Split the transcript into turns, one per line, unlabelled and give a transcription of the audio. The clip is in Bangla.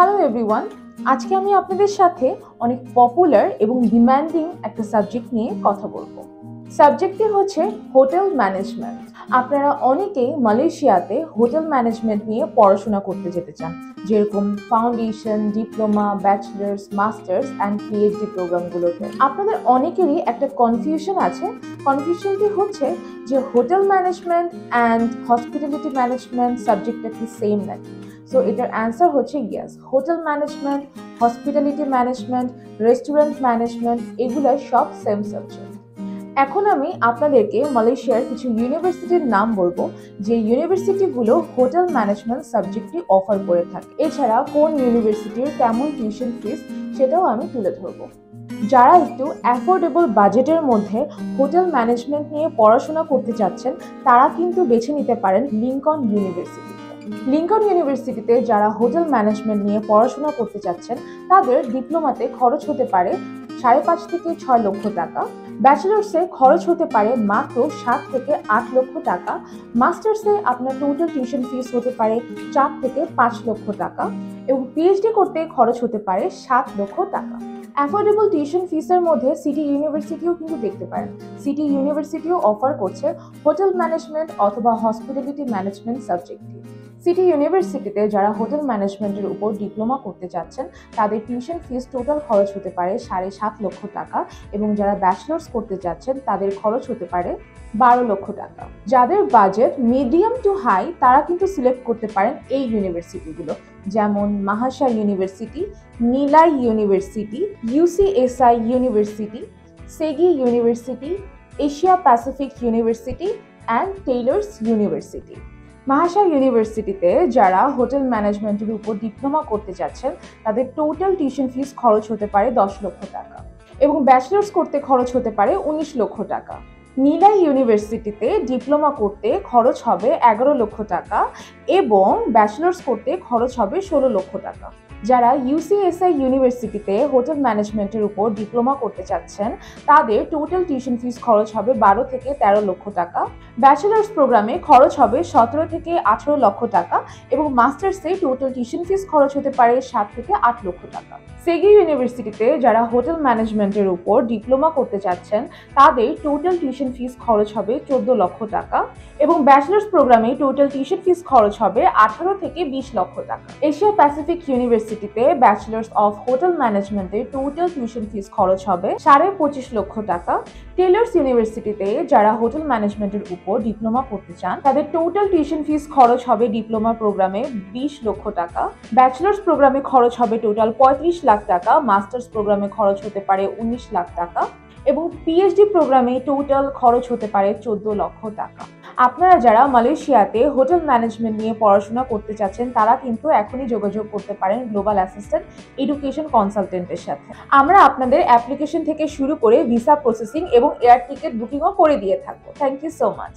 হ্যালো এভরিওয়ান, আজকে আমি আপনাদের সাথে অনেক পপুলার এবং ডিমান্ডিং একটা সাবজেক্ট নিয়ে কথা বলবো। সাবজেক্টটি হচ্ছে হোটেল ম্যানেজমেন্ট। আপনারা অনেকেই মালয়েশিয়াতে হোটেল ম্যানেজমেন্ট নিয়ে পড়াশোনা করতে যেতে চান, যেরকম foundation, diploma, bachelors, masters and PhD প্রোগ্রামগুলোতে। আপনাদের অনেকেরই একটা কনফিউশন আছে। কনফিউশনটি হচ্ছে যে hotel management and hospitality management সাবজেক্টটা কি সেম নাকি। সো এটার অ্যান্সার হচ্ছে yes. Hotel management, hospitality management, restaurant management এগুলো সব সেম সাবজেক্ট। এখন আমি আপনাদেরকে মালয়েশিয়ার কিছু ইউনিভার্সিটির নাম বলবো, যে ইউনিভার্সিটিগুলো হোটেল ম্যানেজমেন্ট সাবজেক্টটি অফার করে থাকে। এছাড়া কোন ইউনিভার্সিটির কেমন টিউশন ফিস সেটাও আমি তুলে ধরবো। যারা একটু অ্যাফোর্ডেবল বাজেটের মধ্যে হোটেল ম্যানেজমেন্ট নিয়ে পড়াশোনা করতে চাচ্ছেন, তারা কিন্তু বেছে নিতে পারেন লিংকন ইউনিভার্সিটি। লিংকন ইউনিভার্সিটিতে যারা হোটেল ম্যানেজমেন্ট নিয়ে পড়াশোনা করতে চাচ্ছেন, তাদের ডিপ্লোমাতে খরচ হতে পারে 5.5 থেকে 6 লক্ষ টাকা, ব্যাচেলার্সে খরচ হতে পারে মাত্র 7 থেকে 8 লক্ষ টাকা, মাস্টার্সে আপনার টোটাল টিউশন ফিস হতে পারে 4 থেকে 5 লক্ষ টাকা এবং পিএইচডি করতে খরচ হতে পারে 7 লক্ষ টাকা। অ্যাফোর্ডেবল টিউশন ফিসের মধ্যে সিটি ইউনিভার্সিটিও কিন্তু দেখতে পারেন। সিটি ইউনিভার্সিটিও অফার করছে হোটেল ম্যানেজমেন্ট অথবা হসপিটালিটি ম্যানেজমেন্ট সাবজেক্টটি। সিটি ইউনিভার্সিটিতে যারা হোটেল ম্যানেজমেন্টের উপর ডিপ্লোমা করতে চাচ্ছেন, তাদের টিউশন ফিস টোটাল খরচ হতে পারে 7.5 লক্ষ টাকা এবং যারা ব্যাচেলার্স করতে চাচ্ছেন তাদের খরচ হতে পারে 12 লক্ষ টাকা। যাদের বাজেট মিডিয়াম টু হাই, তারা কিন্তু সিলেক্ট করতে পারেন এই ইউনিভার্সিটিগুলো, যেমন Mahsa university, Nilai university, UCSI university, Segi university, Asia Pacific university and Taylor's university. Mahsa ইউনিভার্সিটিতে যারা হোটেল ম্যানেজমেন্টের উপর ডিপ্লোমা করতে যাচ্ছেন, তাদের টোটাল টিউশন ফিস খরচ হতে পারে 10 লক্ষ টাকা এবং ব্যাচেলার্স করতে খরচ হতে পারে 19 লক্ষ টাকা। নিলাই ইউনিভার্সিটিতে ডিপ্লোমা করতে খরচ হবে 11 লক্ষ টাকা এবং ব্যাচেলার্স করতে খরচ হবে 16 লক্ষ টাকা। যারা ইউসিএসআই ইউনিভার্সিটিতে হোটেল ম্যানেজমেন্টের উপর ডিপ্লোমা করতে চাচ্ছেন, তাদের টোটাল টিউশন ফিস খরচ হবে 12 থেকে 13 লক্ষ টাকা, ব্যাচেলার্স প্রোগ্রামে খরচ হবে 17 থেকে 18 লক্ষ টাকা এবং মাস্টার্সে টোটাল টিউশন ফিস খরচ হতে পারে 7 থেকে 8 লক্ষ টাকা। সেগি ইউনিভার্সিটিতে যারা হোটেল ম্যানেজমেন্টের উপর ডিপ্লোমা করতে চাচ্ছেন, তাদের টোটাল টিউশন ফিস খরচ হবে 14 লক্ষ টাকা এবং ব্যাচেলার্স প্রোগ্রামে টোটাল টিউশন ফিস খরচ হবে 18 থেকে 20 লক্ষ টাকা। এশিয়া প্যাসিফিক ইউনিভার্সিটিতে ব্যাচেলার্স অফ হোটেল ম্যানেজমেন্টের টোটাল টিউশন ফিস খরচ হবে 25.5 লক্ষ টাকা। টেইলার্স ইউনিভার্সিটিতে যারা হোটেল ম্যানেজমেন্টের উপর ডিপ্লোমা করতে চান, তাদের টোটাল টিউশন ফিস খরচ হবে ডিপ্লোমা প্রোগ্রামে 20 লক্ষ টাকা, ব্যাচেলার্স প্রোগ্রামে খরচ হবে টোটাল 35 লাখ টাকা, মাস্টার্স প্রোগ্রামে খরচ হতে পারে 19 লাখ টাকা এবং পিএইচডি প্রোগ্রামে টোটাল খরচ হতে পারে 14 লক্ষ টাকা। আপনারা যারা মালয়েশিয়াতে হোটেল ম্যানেজমেন্ট নিয়ে পড়াশোনা করতে চাচ্ছেন, তারা কিন্তু এখনই যোগাযোগ করতে পারেন গ্লোবাল অ্যাসিস্ট্যান্ট এডুকেশন কনসালটেন্টের সাথে। আমরা আপনাদের অ্যাপ্লিকেশন থেকে শুরু করে ভিসা প্রসেসিং এবং এয়ার টিকিট বুকিংও করে দিয়ে থাকবো। Thank you so much.